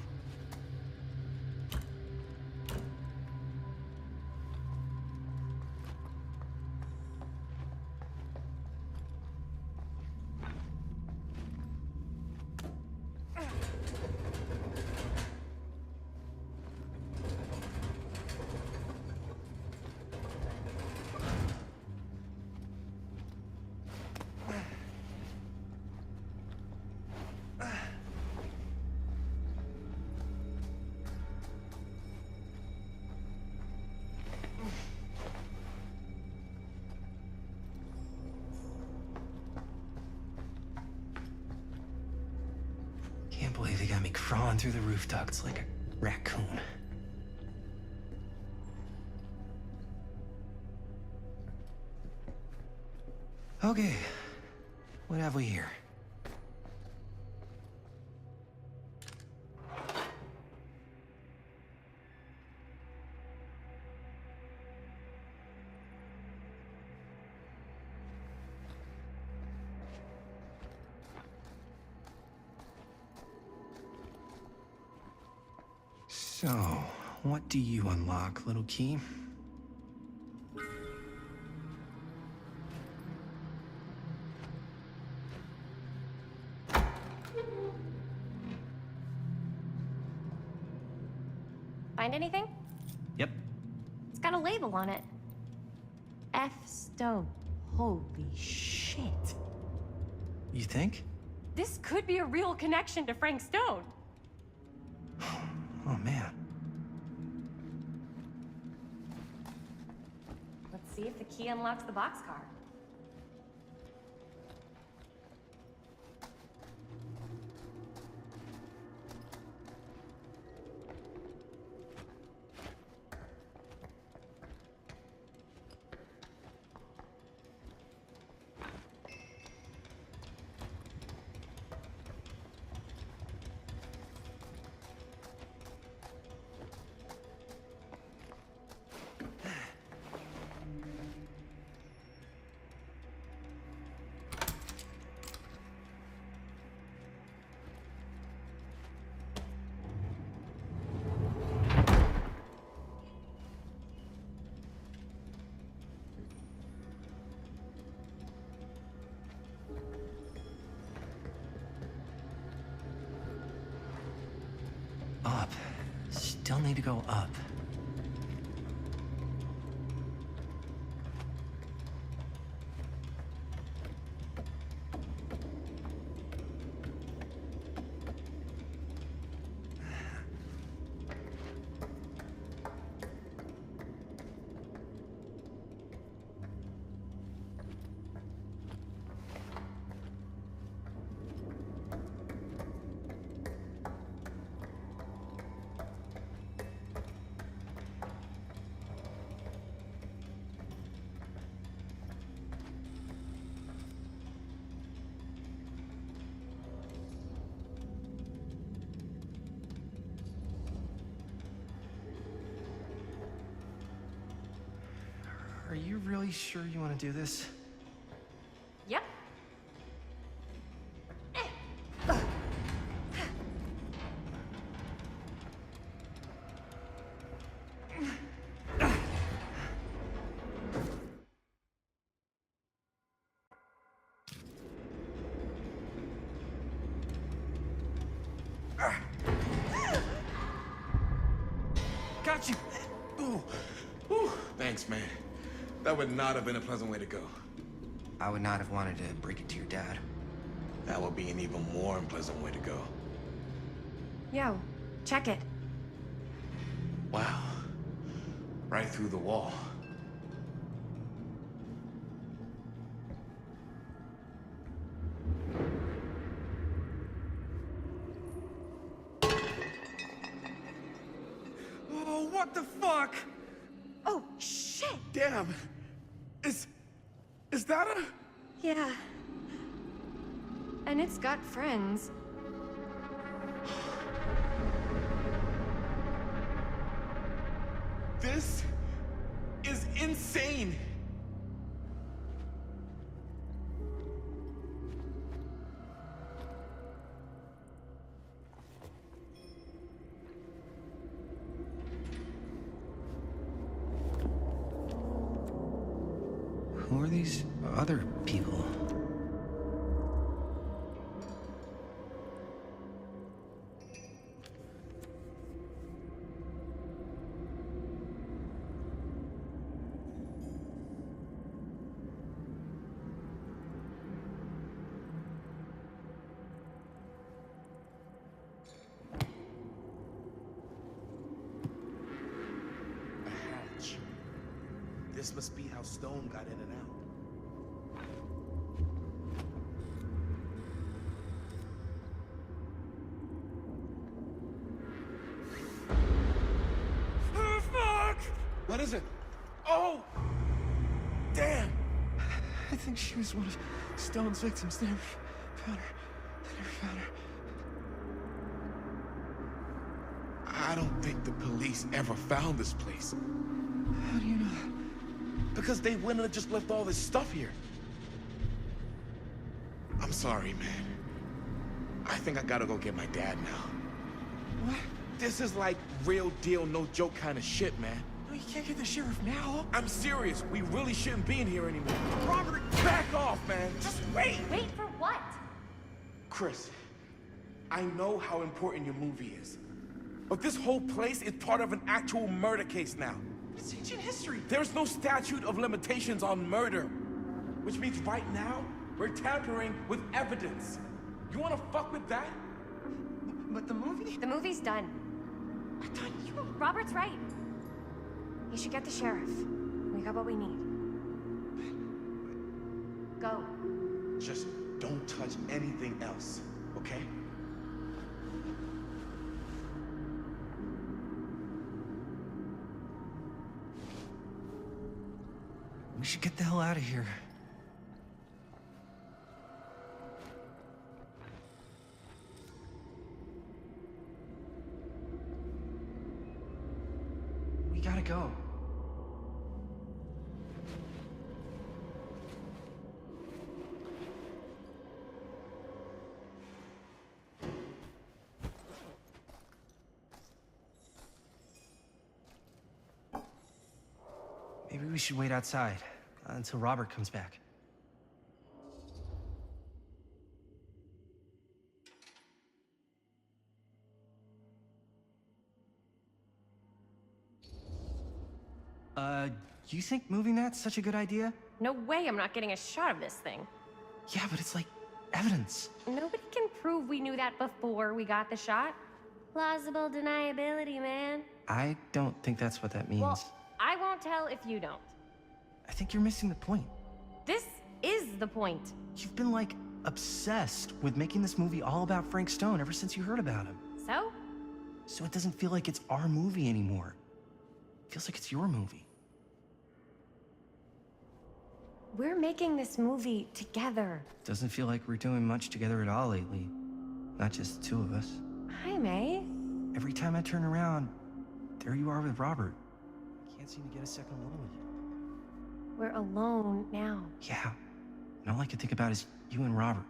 Can't believe they got me crawling through the roof ducts like a raccoon. Okay, what have we here? So, what do you unlock, little key? Find anything? Yep. It's got a label on it. F. Stone. Holy shit. You think? This could be a real connection to Frank Stone. Oh, man. Let's see if the key unlocks the boxcar. Up. Still need to go up. you really sure you want to do this? Yep. Got you! Ooh. Ooh. Thanks, man. That would not have been a pleasant way to go. I would not have wanted to break it to your dad. That would be an even more unpleasant way to go. Yo, check it. Wow. Right through the wall. Oh, what the fuck? Oh, shit! Damn! Is that a... Yeah. And it's got friends. This is insane! Who are these other people? A hatch. This must be how Stone got in and out. Oh, fuck! What is it? Oh! Damn! I think she was one of Stone's victims. They never found her. They never found her. I don't think the police ever found this place. How do you know that? Because they wouldn't have just left all this stuff here. I'm sorry, man. I think I gotta go get my dad now. What? This is like real deal, no joke kind of shit, man. No, you can't get the sheriff now. I'm serious. We really shouldn't be in here anymore. Robert, back off, man. Just wait. Wait for what? Chris, I know how important your movie is. But this whole place is part of an actual murder case now. It's ancient history. There's no statute of limitations on murder. Which means right now, we're tampering with evidence. You wanna fuck with that? But the movie? The movie's done. I thought you... Robert's right. You should get the sheriff. We got what we need. Go. Just don't touch anything else, okay? We should get the hell out of here. We gotta go. Maybe we should wait outside until Robert comes back. You think moving that's such a good idea? No way I'm not getting a shot of this thing. Yeah, but it's like evidence. Nobody can prove we knew that before we got the shot. Plausible deniability, man. I don't think that's what that means. Well, I won't tell if you don't. I think you're missing the point. This is the point. You've been, like, obsessed with making this movie all about Frank Stone ever since you heard about him. So? So it doesn't feel like it's our movie anymore. It feels like it's your movie. We're making this movie together. Doesn't feel like we're doing much together at all lately. Not just the two of us. Hi, May. Every time I turn around, there you are with Robert. Can't seem to get a second alone with you. We're alone now. Yeah. And all I can think about is you and Robert.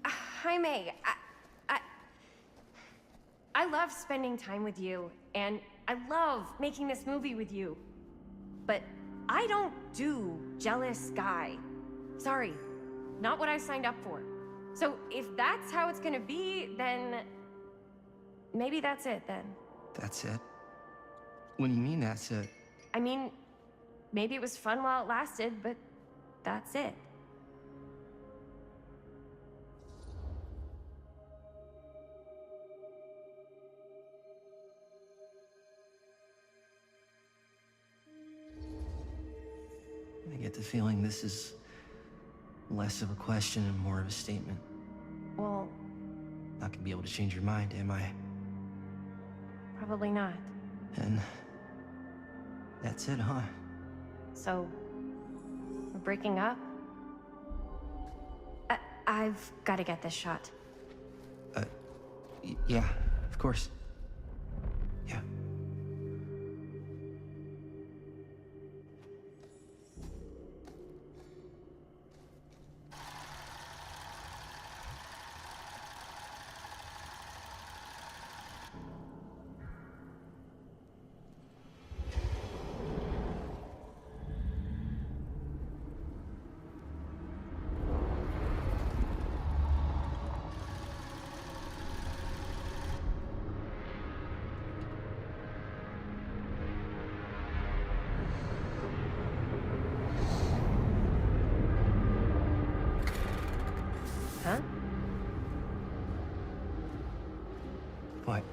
Jaime, I love spending time with you, and I love making this movie with you. But I don't do jealous guy. Sorry, not what I signed up for. So if that's how it's gonna be, then maybe that's it then. That's it? What do you mean that's it? I mean, maybe it was fun while it lasted, but that's it. I get the feeling this is less of a question and more of a statement. Well, Not gonna be able to change your mind, am I? probably not. And that's it, huh? So, we're breaking up? I've got to get this shot. Yeah, of course. Yeah. Huh? What?